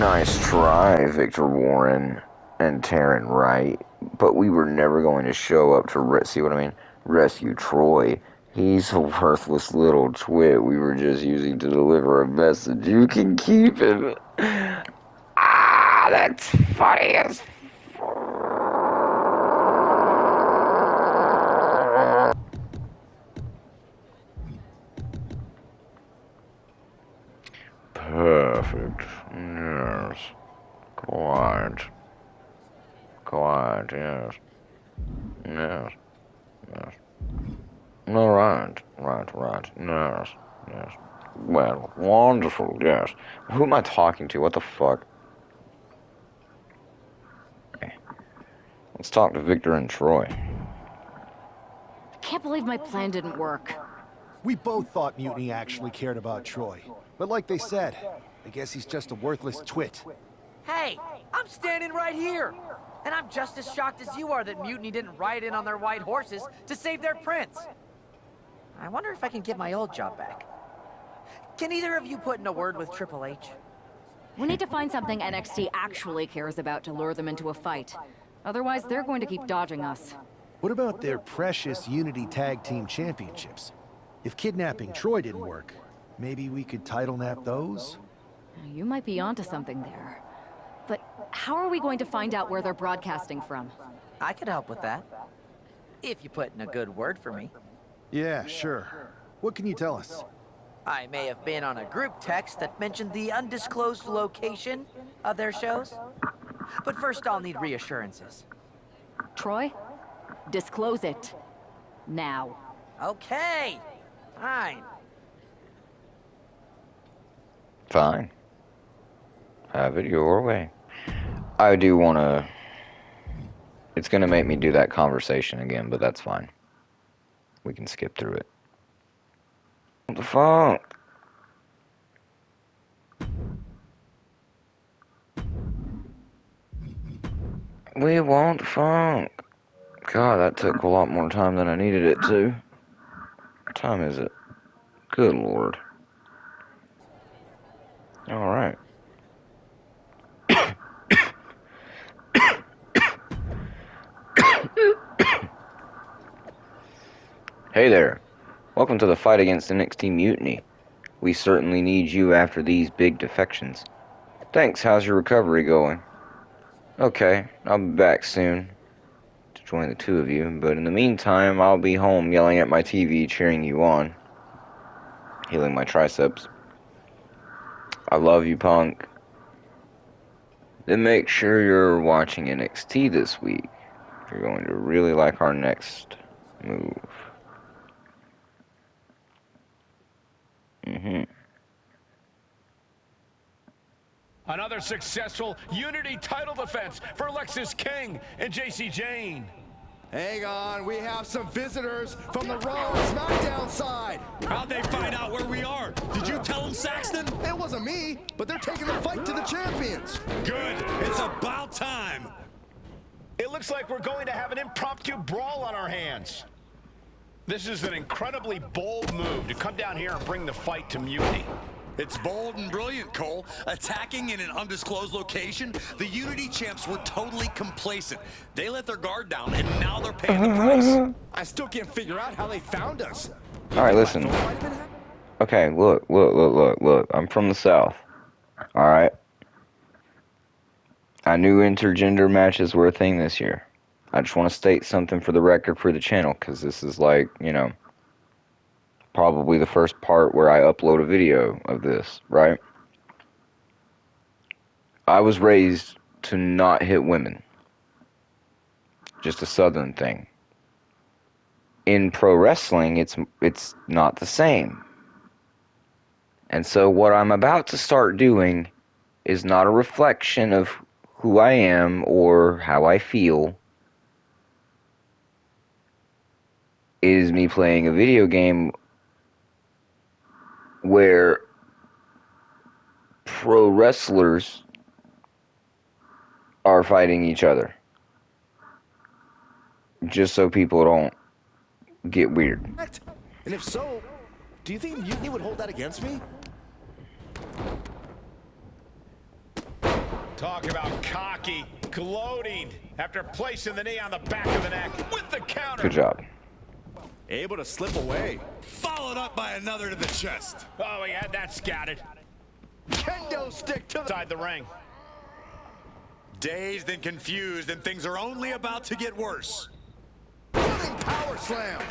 Nice try, Victor Warren and Taryn Wright, but we were never going to show up to see what I mean? Rescue Troy. He's a worthless little twit we were just using to deliver a message. You can keep him. Ah, that's funny as perfect. Yes. Quiet. Quiet, yes. Yes. Yes. Alright. Right. Yes. Yes. Well, wonderful, yes. Who am I talking to? What the fuck? Okay. Let's talk to Victor and Troy. I can't believe my plan didn't work. We both thought Mutiny actually cared about Troy. But like they said, I guess he's just a worthless twit. Hey, I'm standing right here. And I'm just as shocked as you are that Mutiny didn't ride in on their white horses to save their prince. I wonder if I can get my old job back. Can either of you put in a word with Triple H? We need to find something NXT actually cares about to lure them into a fight. Otherwise, they're going to keep dodging us. What about their precious Unity Tag Team Championships? If kidnapping Troy didn't work, maybe we could title nap those? You might be onto something there. But how are we going to find out where they're broadcasting from? I could help with that. If you put in a good word for me. Yeah, sure. What can you tell us? I may have been on a group text that mentioned the undisclosed location of their shows. But first I'll need reassurances. Troy? Disclose it. Now. Okay. Fine. Fine. Have it your way. I do want to... It's going to make me do that conversation again, but that's fine. We can skip through it. What the fuck? We want funk. God, that took a lot more time than I needed it to. What time is it? Good lord. Alright. Hey there. Welcome to the fight against NXT Mutiny. We certainly need you after these big defections. Thanks, how's your recovery going? Okay, I'll be back soon to join the two of you, but in the meantime, I'll be home yelling at my TV, cheering you on. Healing my triceps. I love you, Punk. Then make sure you're watching NXT this week. You're going to really like our next move. Another successful Unity title defense for Lexis King and JC Jane. Hang on, we have some visitors from the Raw SmackDown side. How'd they find out where we are? Did you tell them, Saxton? It wasn't me, but they're taking the fight to the champions. Good. It's about time. It looks like we're going to have an impromptu brawl on our hands. This is an incredibly bold move to come down here and bring the fight to Mutiny. It's bold and brilliant, Cole. Attacking in an undisclosed location, the Unity champs were totally complacent. They let their guard down, and now they're paying the price. I still can't figure out how they found us. Alright, listen. Okay, look. I'm from the South. Alright? I knew intergender matches were a thing this year. I just want to state something for the record for the channel, because this is like, you know, probably the first part where I upload a video of this, right? I was raised to not hit women. Just a Southern thing. In pro wrestling, it's not the same. And so what I'm about to start doing is not a reflection of who I am or how I feel. It is me playing a video game where pro wrestlers are fighting each other. Just so people don't get weird. And if so, do you think Mutiny would hold that against me? Talk about cocky, gloating after placing the knee on the back of the neck with the counter. Good job. Able to slip away. Followed up by another to the chest. Oh, he had that scouted. Kendo stick to the Inside the ring. Dazed and confused, and things are only about to get worse. running power slam.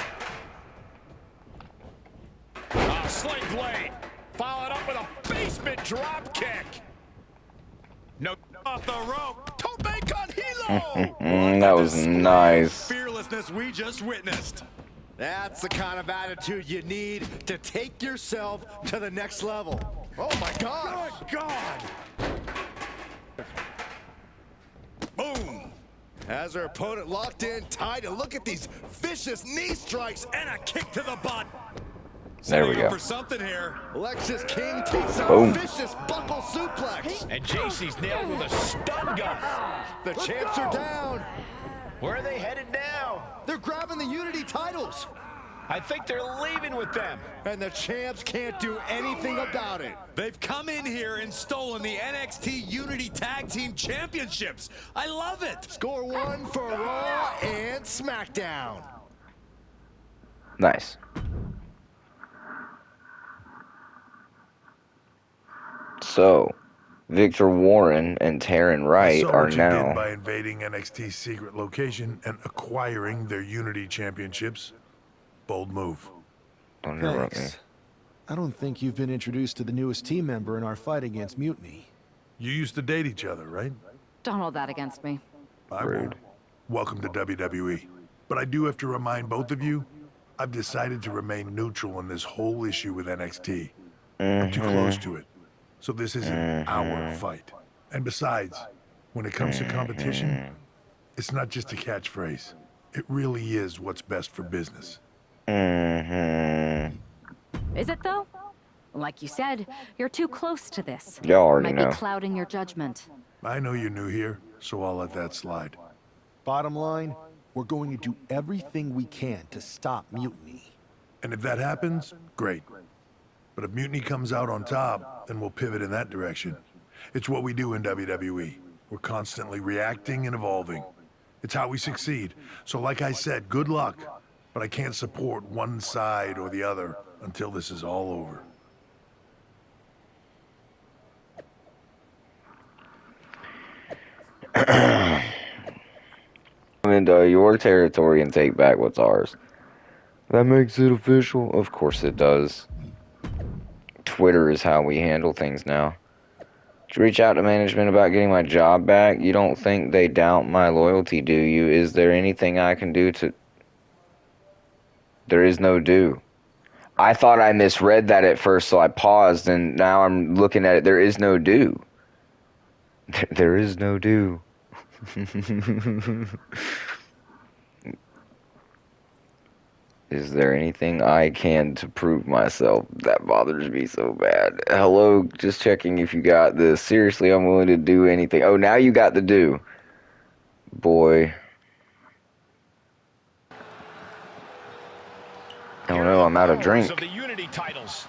Sling blade. Followed up with a basement drop kick. No, off the rope. Tope con hilo. That was nice. Fearlessness we just witnessed. That's the kind of attitude you need to take yourself to the next level. Oh my God! Good God. Boom. As her opponent locked in tight, and look at these vicious knee strikes. And a kick to the butt. There we Setting up go. for something here. Alexis King takes a Boom. vicious buckle suplex. And JC's nailed with a stun gun. The champs are down. Where are they headed now? They're grabbing the Unity titles. I think they're leaving with them. And the champs can't do anything about it. They've come in here and stolen the NXT Unity Tag Team Championships. I love it. Score one for Raw and SmackDown. Nice. So, Victor Warren and Taryn Wright saw are what you did now. by invading NXT's secret location and acquiring their Unity championships. Bold move. Don't interrupt me. Thanks. I don't think you've been introduced to the newest team member in our fight against Mutiny. You used to date each other, right? Don't hold that against me. I Rude. won't. Welcome to WWE. But I do have to remind both of you, I've decided to remain neutral in this whole issue with NXT. I'm too close to it. So this isn't our fight. And besides, when it comes to competition, it's not just a catchphrase. It really is what's best for business. Is it though? Like you said, you're too close to this. Y'all already Might know. be clouding your judgment. I know you're new here, so I'll let that slide. Bottom line, we're going to do everything we can to stop Mutiny. And if that happens, great. But if Mutiny comes out on top, then we'll pivot in that direction. It's what we do in WWE. We're constantly reacting and evolving. It's how we succeed. So like I said, good luck. But I can't support one side or the other until this is all over. Come into your territory and take back what's ours. That makes it official. Of course it does. Twitter is how we handle things now. Did you reach out to management about getting my job back? You don't think they doubt my loyalty, do you? Is there anything I can do to... There is no do. I thought I misread that at first, so I paused, and now I'm looking at it. There is no do. There is no do. Is there anything I can to prove myself? That bothers me so bad. Hello, just checking if you got this. Seriously, I'm willing to do anything. Oh, now you got the do. Boy. Oh no, I'm out of drink. Of the Unity titles.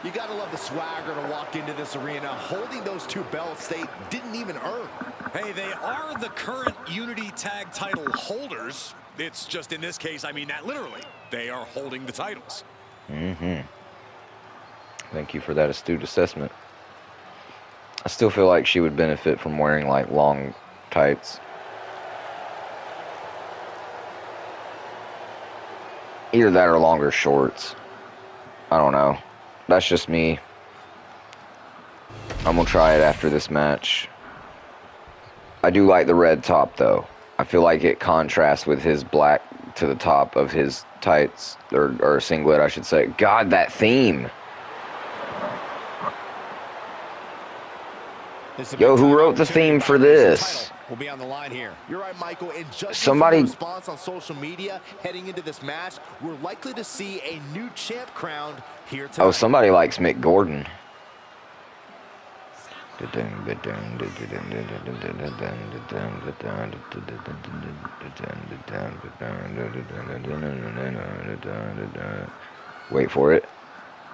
You gotta love the swagger to walk into this arena holding those two belts they didn't even earn. Hey, they are the current Unity Tag title holders. It's just in this case, I mean that literally. They are holding the titles. Thank you for that astute assessment. I still feel like she would benefit from wearing like long tights. Either that or longer shorts. I don't know. That's just me. I'm gonna try it after this match. I do like the red top though. I feel like it contrasts with his black to the top of his tights, or singlet, I should say. God, that theme. Yo, who wrote the theme for this? Will be on the line here. You're right, Michael. And judging Somebody- from the response on social media heading into this match, we're likely to see a new champ crowned here tonight. Oh, somebody likes Mick Gordon. Wait for it.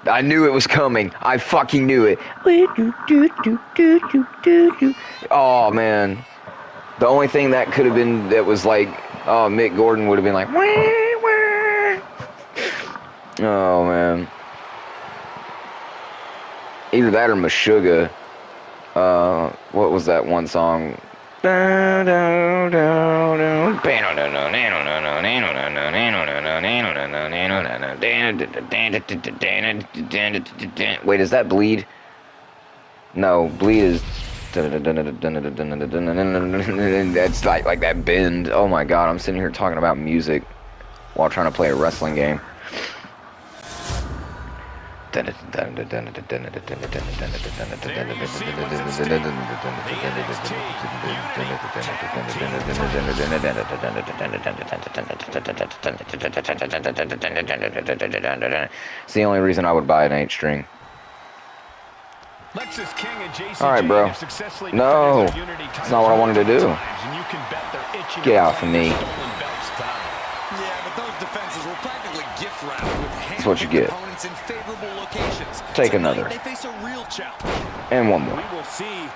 I knew it was coming. I fucking knew it. Oh man. The only thing that could have been that was like, oh, Mick Gordon would have been like, wah, wah. Oh man. Either that or Meshuggah. What was that one song? Wait, is that Bleed? No, Bleed is. That's like that bend. Oh my god, I'm sitting here talking about music while trying to play a wrestling game. It's the only reason I would buy an 8-string. Alright, bro. No, that's not what I wanted to do. Get out from me. Yeah, but those defenses were practically gift wrapped with That's what you get. opponents in favorable locations. Take Tonight, another. They face a real challenge. And one more. We will see.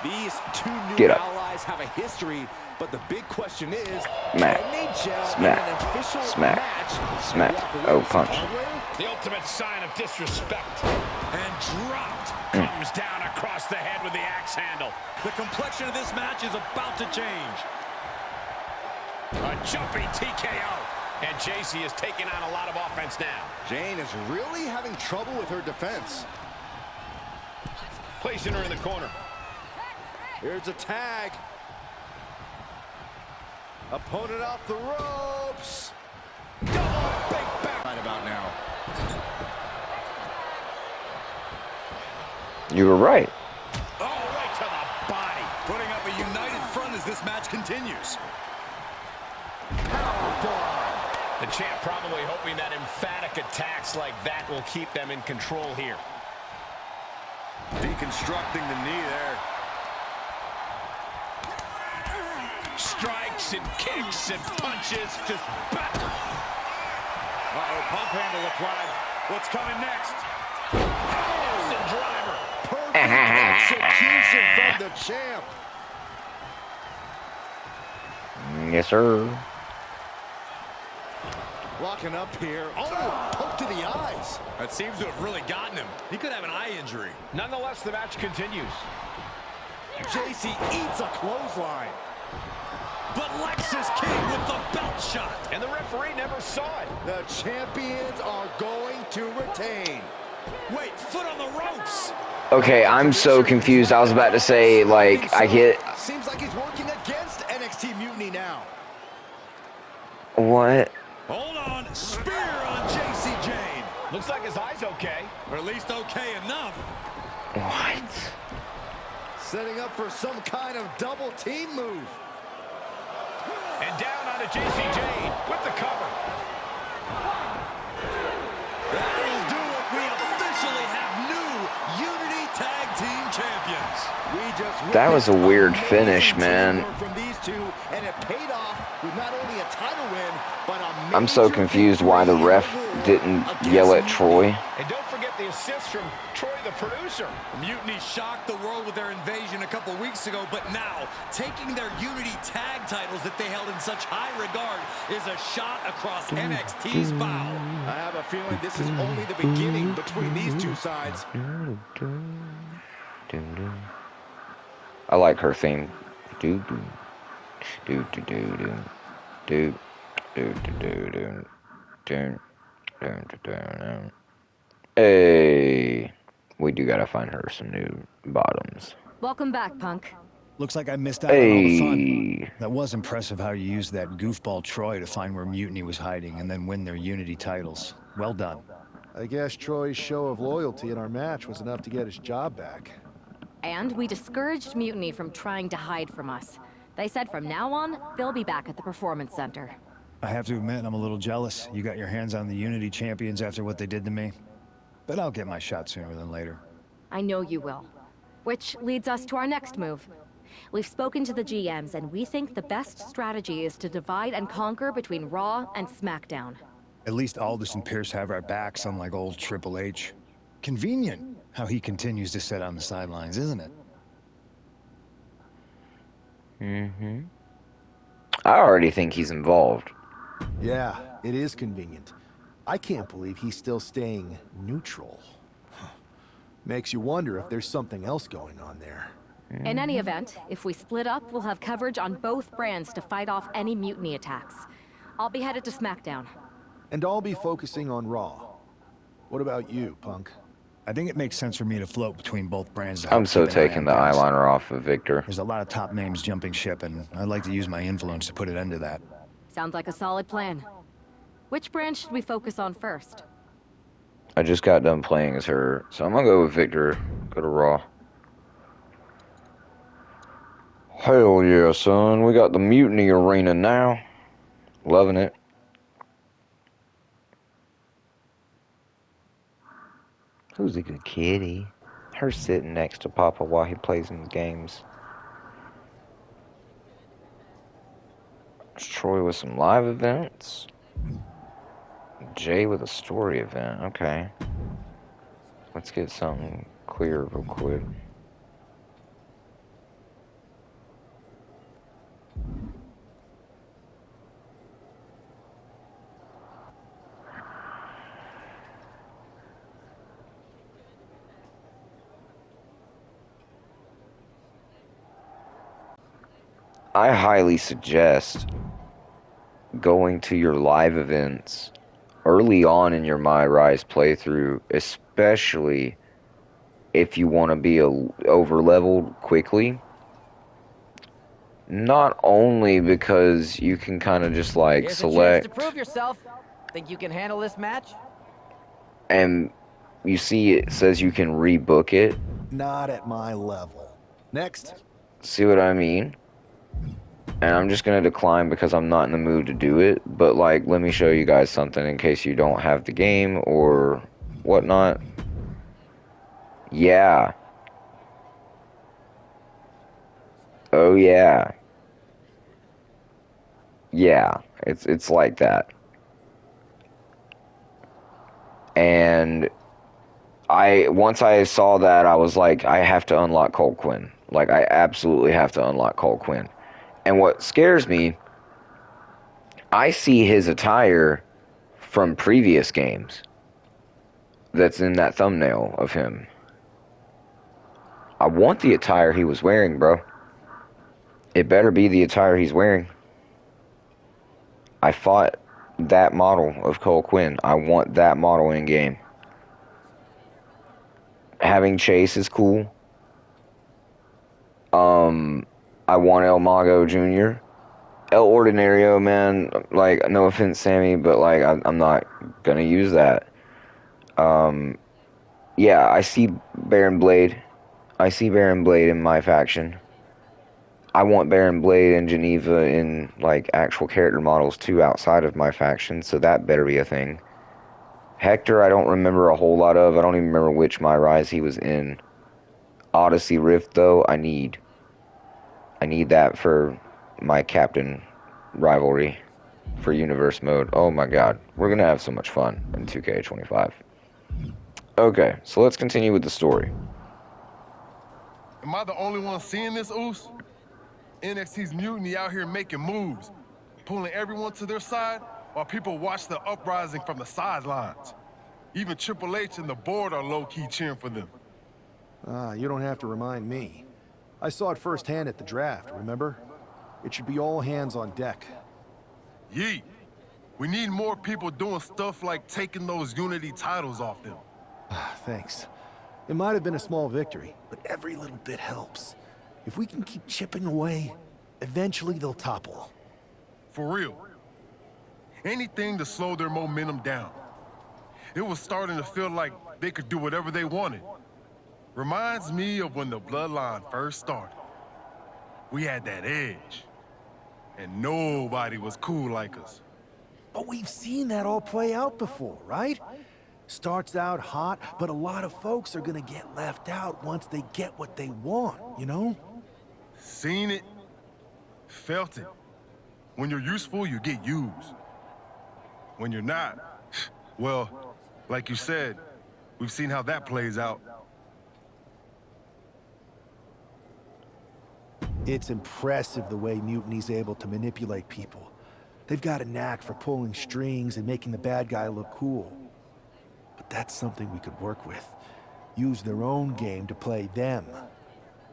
These two new Get up. allies have a history, but the big question is, Smack. can they gel Smack. in an official Smack. match? Smack. Walk away Oh, with punch. some hardware? The ultimate sign of disrespect. And dropped. Comes down across the head with the axe handle. The complexion of this match is about to change. A jumping TKO. And JC is taking on a lot of offense now. Jane is really having trouble with her defense. Placing her in the corner. Here's a tag. Opponent off the ropes. Double big back. Right about now. You were right. Oh, right to the body. Putting up a united front as this match continues. The champ probably hoping that emphatic attacks like that will keep them in control here. Deconstructing the knee there. Strikes and kicks and punches. Just Uh-oh, pump handle applied. What's coming next? Nelson driver. Perfect execution from the champ. Yes, sir. Locking up here. Oh, poke to the eyes. That seems to have really gotten him. He could have an eye injury. Nonetheless, the match continues. JC eats a clothesline. But Lex is king with the belt shot. And the referee never saw it. The champions are going to retain. Wait, foot on the ropes. Okay, I'm so confused. I was about to say, like, I get... Seems like he's working against NXT Mutiny now. What? Hold on. Spear on JC Jane. Looks like his eye's okay. Or at least okay enough. What? Setting up for some kind of double team move. And down onto JC Jane with the cover. That'll do it. We officially have new Unity Tag Team Champions. That was a weird finish, man. From these two, and it paid off with not only a title win, but a I'm so confused why the ref didn't yell at Troy. And don't forget the assist from Troy, the producer. Mutiny shocked the world with their invasion a couple weeks ago, but now taking their Unity tag titles that they held in such high regard is a shot across NXT's bow. I have a feeling this is only the beginning between these two sides. I like her theme. Do do do do do do do do do do do. Hey, we do gotta find her some new bottoms. Welcome back, Punk. Looks like I missed out on all the fun. Hey, That was impressive how you used that goofball Troy to find where Mutiny was hiding and then win their Unity titles. Well done. I guess Troy's show of loyalty in our match was enough to get his job back. And we discouraged Mutiny from trying to hide from us. They said from now on, they'll be back at the Performance Center. I have to admit, I'm a little jealous. You got your hands on the Unity champions after what they did to me. But I'll get my shot sooner than later. I know you will. Which leads us to our next move. We've spoken to the GMs, and we think the best strategy is to divide and conquer between Raw and SmackDown. At least Aldous and Pierce have our backs, unlike old Triple H. Convenient how he continues to sit on the sidelines, isn't it? Mm-hmm. I already think he's involved. Yeah, it is convenient. I can't believe he's still staying neutral. Makes you wonder if there's something else going on there. In any event, if we split up, we'll have coverage on both brands to fight off any mutiny attacks. I'll be headed to SmackDown. And I'll be focusing on Raw. What about you, Punk? I think it makes sense for me to float between both brands to I'm help so keep an eye taking on the things. eyeliner off of Victor. There's a lot of top names jumping ship, and I'd like to use my influence to put an end to that. Sounds like a solid plan. Which brand should we focus on first? I just got done playing as her, so I'm gonna go with Victor. Go to Raw. Hell yeah, son. We got the Mutiny Arena now. Loving it. Who's a good kitty? Her sitting next to Papa while he plays in the games. Troy with some live events. Jay with a story event. Okay. Let's get something clear real quick. I highly suggest going to your live events early on in your MyRise playthrough, especially if you want to be over-leveled quickly. Not only because you can kind of just like Here's select a chance to prove yourself. Think you can handle this match? and you see it says you can rebook it. Not at my level. Next. See what I mean? And I'm just going to decline because I'm not in the mood to do it. But, like, let me show you guys something in case you don't have the game or whatnot. Yeah. Oh, yeah. Yeah. It's like that. And once I saw that, I was like, I have to unlock Cole Quinn. Like, I absolutely have to unlock Cole Quinn. And what scares me, I see his attire from previous games that's in that thumbnail of him. I want the attire he was wearing, bro. It better be the attire he's wearing. I fought that model of Cole Quinn. I want that model in game. Having Chase is cool. I want El Mago Jr. El Ordinario, man, like, no offense, Sammy, but, like, I'm not gonna use that. Yeah, I see Baron Blade. I see Baron Blade in my faction. I want Baron Blade and Geneva in, like, actual character models, too, outside of my faction, so that better be a thing. Hector, I don't remember a whole lot of. I don't even remember which MyRise he was in. Odyssey Rift, though, I need that for my captain rivalry for universe mode. Oh my god, we're gonna have so much fun in 2K25. Okay, so let's continue with the story. Am I the only one seeing this, Oos? NXT's Mutiny out here making moves, pulling everyone to their side while people watch the uprising from the sidelines. Even Triple H and the board are low-key cheering for them. You don't have to remind me. I saw it firsthand at the draft, remember? It should be all hands on deck. Yeet. We need more people doing stuff like taking those Unity titles off them. Thanks. It might have been a small victory, but every little bit helps. If we can keep chipping away, eventually they'll topple. For real. Anything to slow their momentum down. It was starting to feel like they could do whatever they wanted. Reminds me of when the Bloodline first started. We had that edge. And nobody was cool like us. But we've seen that all play out before, right? Starts out hot, but a lot of folks are gonna get left out once they get what they want, you know? Seen it. Felt it. When you're useful, you get used. When you're not, well, like you said, We've seen how that plays out. It's impressive the way Mutiny's able to manipulate people. They've got a knack for pulling strings and making the bad guy look cool. But that's something we could work with. Use their own game to play them.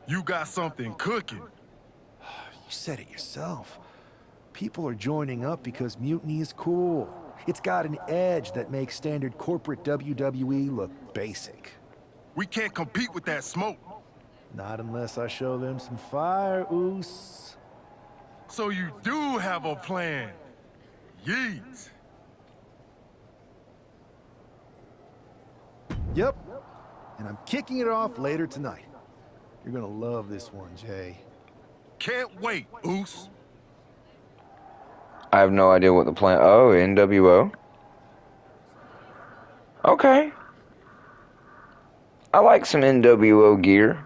You got something cooking. You said it yourself. People are joining up because Mutiny is cool. It's got an edge that makes standard corporate WWE look basic. We can't compete with that smoke. Not unless I show them some fire, Oos. So you do have a plan. Yeet. Yep. And I'm kicking it off later tonight. You're gonna love this one, Jay. Can't wait, Oos. I have no idea what the plan... Oh, N.W.O. Okay. I like some N.W.O. gear.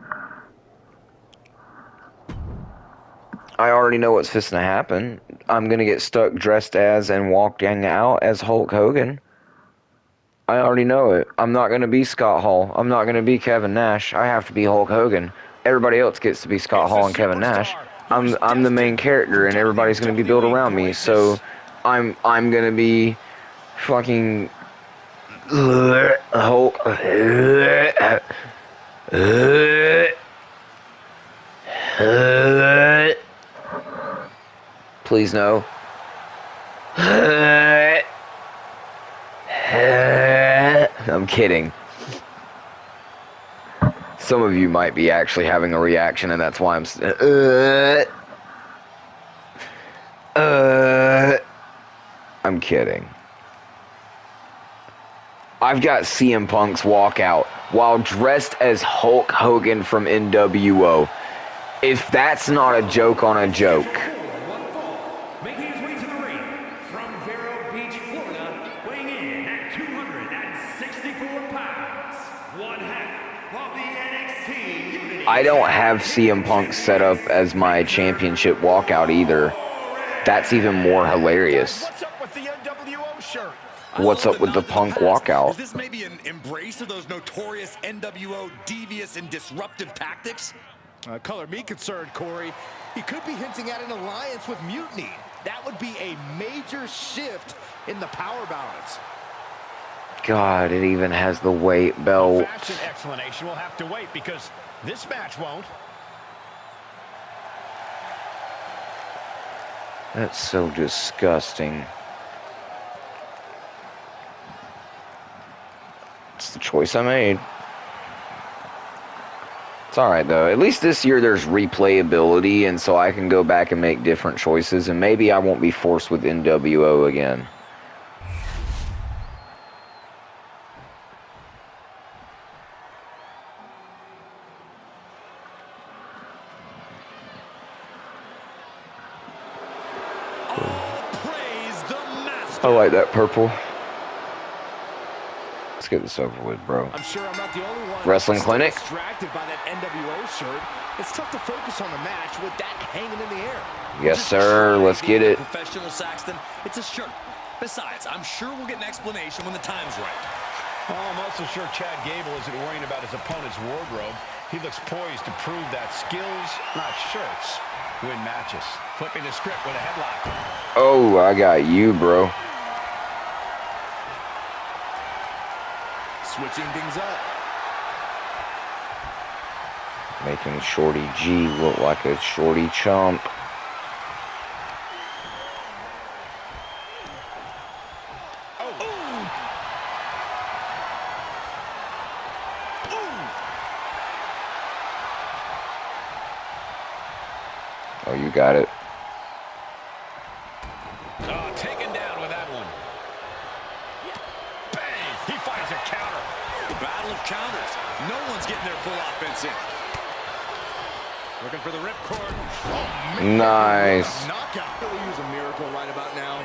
I already know what's fixing to happen. I'm gonna get stuck dressed as and walking out as Hulk Hogan. I already know it. I'm not gonna be Scott Hall. I'm not gonna be Kevin Nash. I have to be Hulk Hogan. Everybody else gets to be Scott Hall and Kevin Nash. I'm the main character, and everybody's gonna be built around me. So I'm gonna be fucking Hulk. Please no. I'm kidding. Some of you might be actually having a reaction, and that's why I'm... I'm kidding. I've got CM Punk's walkout while dressed as Hulk Hogan from N.W.O. If that's not a joke on a joke... Making his way to the ring from Vero Beach, Florida, weighing in at 264 pounds, one half of the NXT Unity. I don't have CM Punk set up as my championship walkout either. That's even more hilarious. What's up with the N.W.O. shirt? What's up with the Punk walkout? Is this maybe an embrace of those notorious N.W.O. devious and disruptive tactics? Color me concerned, Corey. He could be hinting at an alliance with Mutiny. That would be a major shift in the power balance. God, it even has the weight belt. Fashion explanation will have to wait because this match won't. That's so disgusting. It's the choice I made. It's alright though. At least this year there's replayability, and so I can go back and make different choices, and maybe I won't be forced with N.W.O. again. I like that purple. Let's get this over with, bro. I'm sure I'm not the only one Wrestling Clinic. Distracted by that N.W.O. shirt. It's tough to focus on the match with that hanging in the air. Yes, sir. Let's get it. Professional Saxton, it's a shirt. Besides, I'm sure we'll get an explanation when the time's right. Oh, I'm also sure Chad Gable isn't worrying about his opponent's wardrobe. He looks poised to prove that skills, not shirts, win matches. Flipping the script with a headlock. Oh, I got you, bro. Switching things up. Making Shorty G look like a shorty chump. Oh, you got it. Oh, taken down with that one. Bang! He finds a counter. Battle of counters. No one's getting their full offense in. Looking for the ripcord. Oh, man. Nice. Knockout. We'll use a miracle right about now.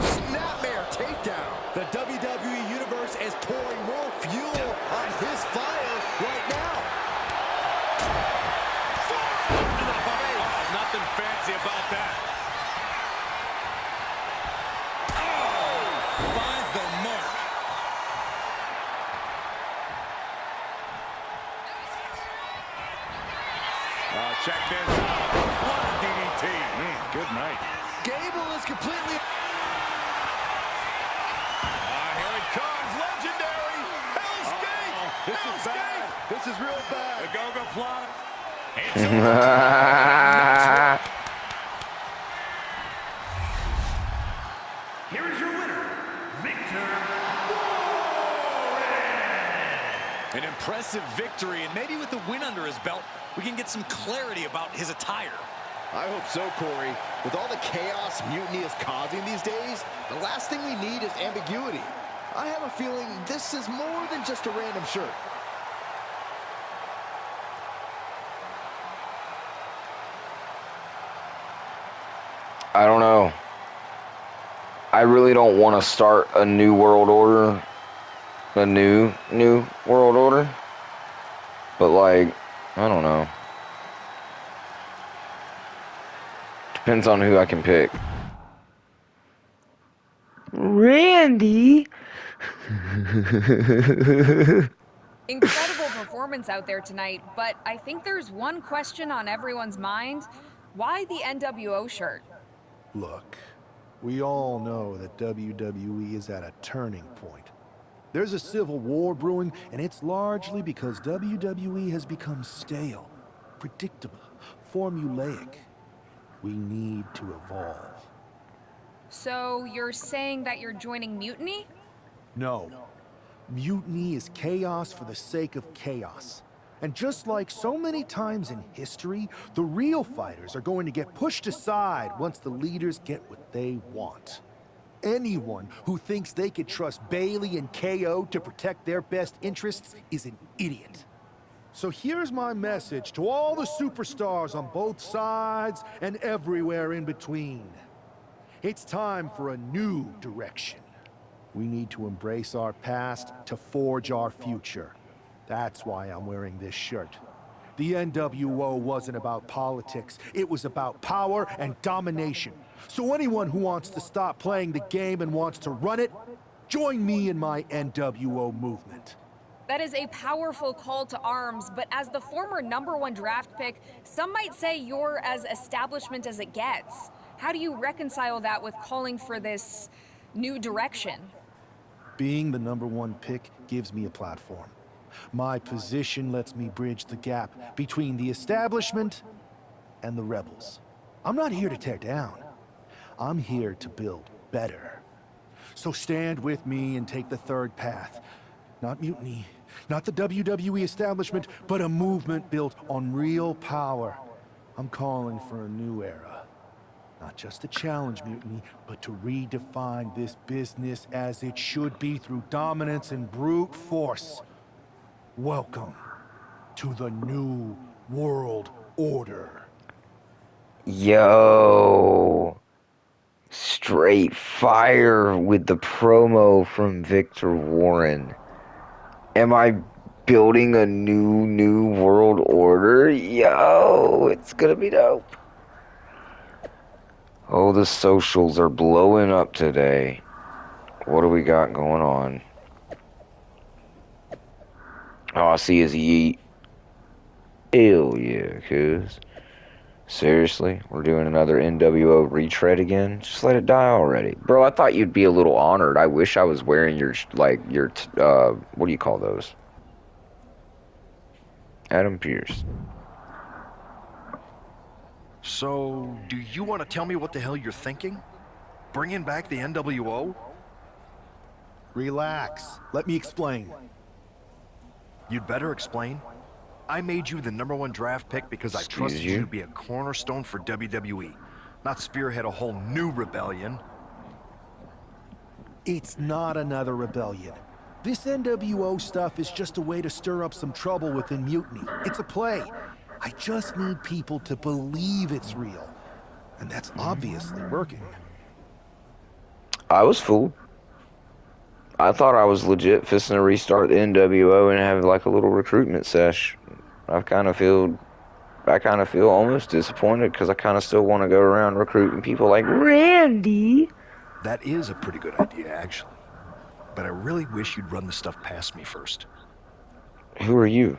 Snapmare takedown. The WWE Universe is pouring more fuel on his fire right now. Nothing fancy about that. Oh! Finds the Here is your winner, Victor. An impressive victory, and maybe with the win under his belt, we can get some clarity about his attire. I hope so, Corey. With all the chaos Mutiny is causing these days, the last thing we need is ambiguity. I have a feeling this is more than just a random shirt. I don't know. I really don't want to start a new world order. A new world order. But like, I don't know. Depends on who I can pick. Randy. Incredible performance out there tonight, but I think there's one question on everyone's mind. Why the N.W.O shirt? Look, we all know that WWE is at a turning point. There's a civil war brewing, and it's largely because WWE has become stale, predictable, formulaic. We need to evolve. So you're saying that you're joining Mutiny? No. Mutiny is chaos for the sake of chaos. And just like so many times in history, the real fighters are going to get pushed aside once the leaders get what they want. Anyone who thinks they could trust Bailey and KO to protect their best interests is an idiot. So here's my message to all the superstars on both sides and everywhere in between. It's time for a new direction. We need to embrace our past to forge our future. That's why I'm wearing this shirt. The N.W.O wasn't about politics. It was about power and domination. So anyone who wants to stop playing the game and wants to run it, join me in my N.W.O movement. That is a powerful call to arms, but as the former #1 draft pick, some might say you're as establishment as it gets. How do you reconcile that with calling for this new direction? Being the #1 pick gives me a platform. My position lets me bridge the gap between the establishment and the rebels. I'm not here to tear down. I'm here to build better. So stand with me and take the third path. Not mutiny, not the WWE establishment, but a movement built on real power. I'm calling for a new era. Not just to challenge mutiny, but to redefine this business as it should be through dominance and brute force. Welcome to the New World Order. Yo. Straight fire with the promo from Victor Warren. Am I building a new world order? Yo, it's gonna be dope. Oh, the socials are blowing up today. What do we got going on? All I see is yeet. Hell yeah, cuz. Seriously? We're doing another N.W.O retread again? Just let it die already. Bro, I thought you'd be a little honored. I wish I was wearing your, what do you call those? Adam Pearce. So, do you want to tell me what the hell you're thinking? Bringing back the N.W.O? Relax. Let me explain. You'd better explain. I made you the #1 draft pick because I trusted you to be a cornerstone for WWE, not spearhead a whole new rebellion. It's not another rebellion. This N.W.O stuff is just a way to stir up some trouble within Mutiny. It's a play. I just need people to believe it's real. And that's obviously working. I was fooled. I thought I was legit fisting to restart the N.W.O and have like a little recruitment sesh. I kind of feel almost disappointed because I kind of still want to go around recruiting people like Randy. That is a pretty good idea, actually. But I really wish you'd run the stuff past me first. Who are you?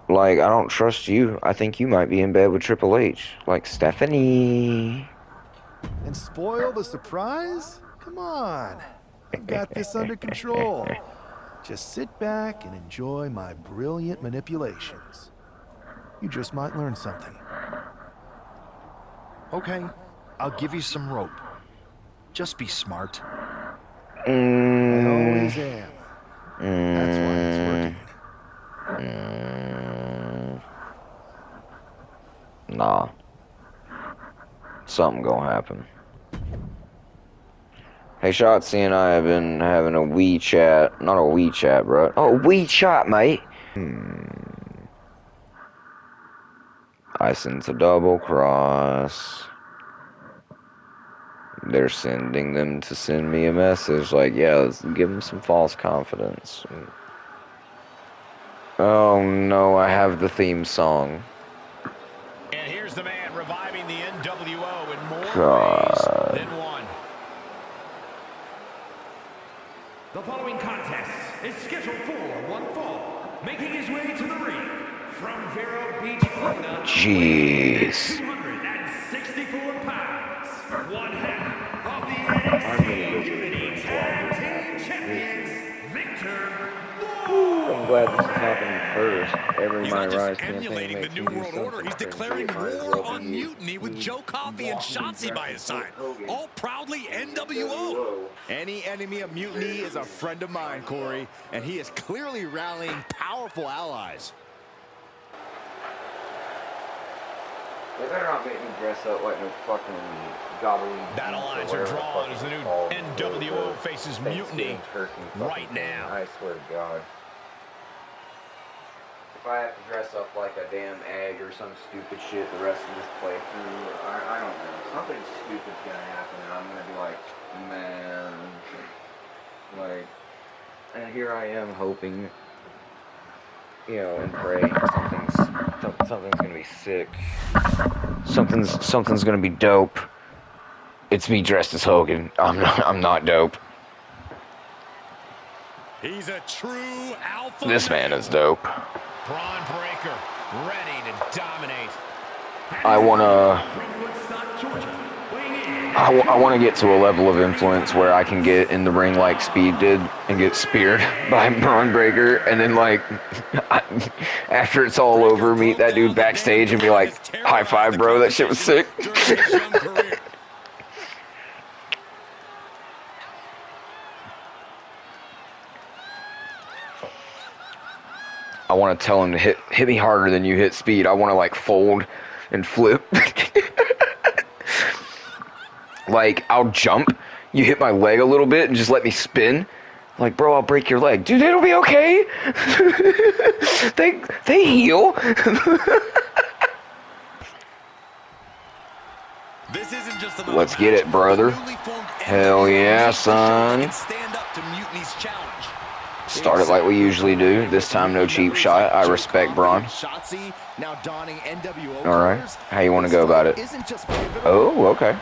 Like, I don't trust you. I think you might be in bed with Triple H. Like Stephanie. And spoil the surprise? Come on. I got this under control. Just sit back and enjoy my brilliant manipulations. You just might learn something. Okay, I'll give you some rope. Just be smart. I always am. That's why it's working. Nah. Something gonna happen. Hey, Shotzi and I have been having a wee chat. Not a wee chat, bro. Oh, wee chat, mate. I sent a double cross. They're sending them to send me a message like, yeah, let's give them some false confidence. Oh no, I have the theme song. And here's the man reviving the N.W.O. in more ways than one. The following contest is scheduled for one fall, making his way to the ring from Vero Beach, Florida. Jeez. 264 pounds, one half of the NXT Unity Tag Team Champions, Victor. I'm glad this is happening first. Every He's not MyRise just emulating the New World Order, he's declaring war on mutiny with Joe Coffey and Shotzi by his side. All proudly N.W.O. Any enemy of mutiny is a friend of mine, Corey, and he is clearly rallying powerful allies. They better not make me dress up like no fucking gobbledygook. Battle lines are drawn as the new N.W.O. faces mutiny right now. I swear to God. If I have to dress up like a damn egg or some stupid shit the rest of this playthrough, I don't know. Something stupid's gonna happen and I'm gonna be like, man. Like, and here I am hoping, you know, and praying something's gonna be sick. Something's gonna be dope. It's me dressed as Hogan. I'm not dope. He's a true alpha. This man is dope. Braun Breaker, ready to dominate. I wanna get to a level of influence where I can get in the ring like Speed did and get speared by Braun Breaker, and then like after it's all over, meet that dude backstage and be like, high five, bro. That shit was sick. I want to tell him to hit me harder than you hit Speed. I want to like fold and flip. Like, I'll jump, you hit my leg a little bit and just let me spin. Like, bro, I'll break your leg. Dude, it'll be okay. They heal. This isn't just Let's get it, brother. Hell yeah, son. Start it like we usually do. This time, no cheap shot. I respect Braun. Alright, how you want to go about it? Oh, okay.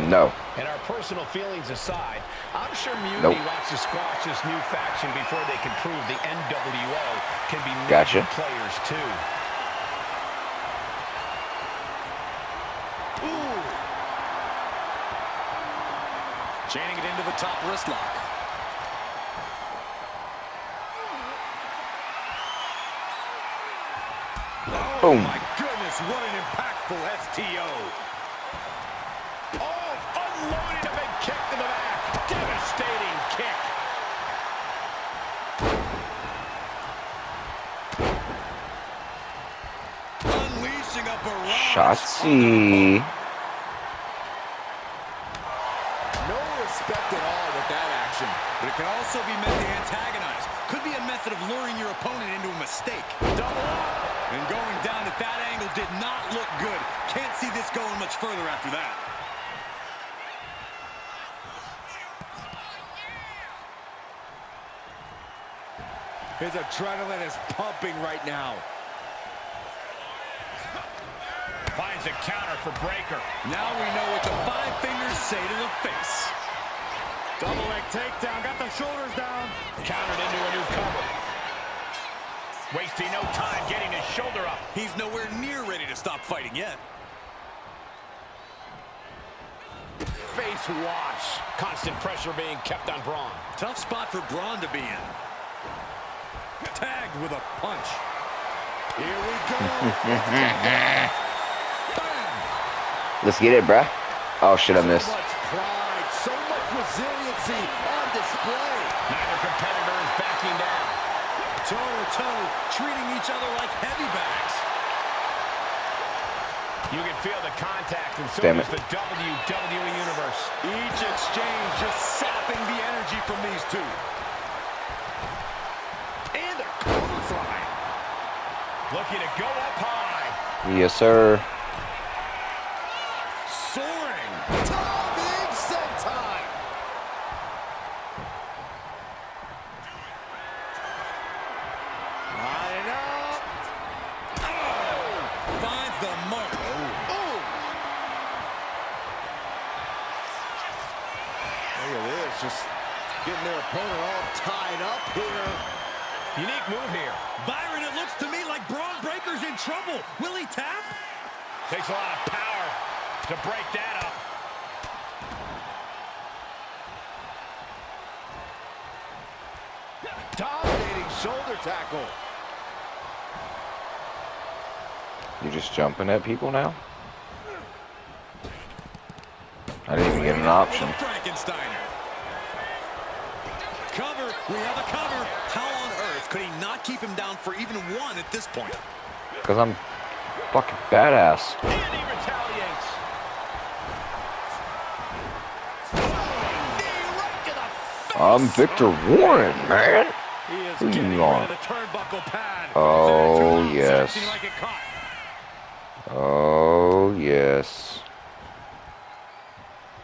No. And our personal feelings aside, I'm sure Mutiny wants to squash this new faction before they can prove the N.W.O. can be major players too. Ooh. Chaining it into the top wrist lock. Boom. Oh my goodness, what an impactful STO. Oh, unloading a big kick to the back. Devastating kick. Unleashing a barrage. Shotzi. No respect at all with that action, but it can also be meant to antagonize. Could be a method of luring your opponent into a mistake. Double up. And going down at that angle did not look good. Can't see this going much further after that. His adrenaline is pumping right now. Finds a counter for Breaker. Now we know what the five fingers say to the face. Double leg takedown, got the shoulders down. Countered into a new cover. Wasting no time getting his shoulder up. He's nowhere near ready to stop fighting yet. Face wash. Constant pressure being kept on Braun. Tough spot for Braun to be in. Tagged with a punch. Here we go. Let's get it, bruh. Oh, shit, I missed. So much pride, so much resiliency on display. Neither competitor is backing down. Toe-to-toe, treating each other like heavy bags. You can feel the contact, and so Damn does it. the WWE Universe. Each exchange just sapping the energy from these two. And a clothesline. Looking to go up high. Yes, sir. Soaring. Big senton. Line up. Finds the mark. Look at this, just getting their opponent all tied up here. Unique move here. Byron, it looks to me like Braun Breaker's in trouble. Will he tap? Takes a lot of power to break that up. Dominating shoulder tackle. You just jumping at people now? I didn't even get an option. Frankensteiner. Cover. We have a cover. How on earth could he not keep him down for even one at this point? Because I'm fucking badass. And he retaliates. I'm Victor Warren, man. He is Who getting you rid on? of the turnbuckle pad. Oh, yes. Acting like it caught. Oh, yes.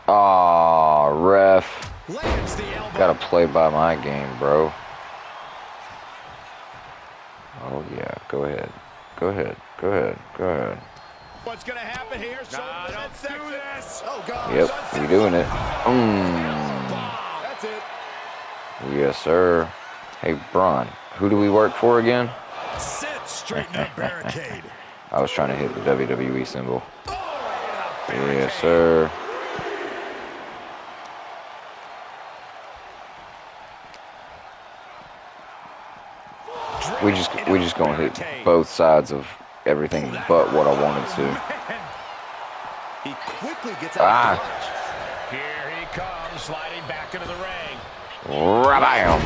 Aw, ref. Lands the elbow. Gotta play by my game, bro. Oh, yeah. Go ahead. Go ahead. Go ahead. Go ahead. What's going to happen here? Nah, don't do this. Oh, God. Yep, we doing it. That's it. Yes, sir. Hey, Braun, who do we work for again? Sit, straighten up barricade. I was trying to hit the WWE symbol. Yes, sir. We just gonna hit both sides of everything but what I wanted to. He quickly gets out of the punch. Here he comes, sliding back into the ring. Rabam!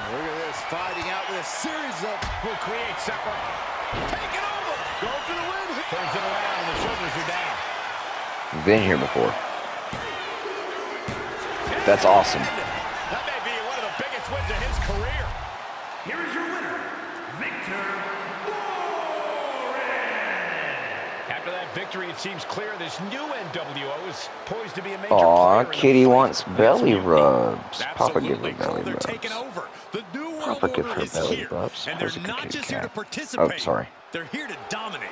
Look at this, fighting out with a series of... Who creates separate. Take it over! Go for the win! Turns it around and the shoulders are down. Been here before. That's awesome. That may be one of the biggest wins of his career. Here is your winner, Victor Warren. After that victory, it seems clear this new N.W.O. is poised to be a major Aw, player in the Kitty fight. wants belly rubs. Papa give her Absolutely, belly they're rubs. taking over. The new world Papa give order her is belly here, rubs. and Where's they're the not Kit just here to Kat? participate. Oh, sorry. They're here to dominate.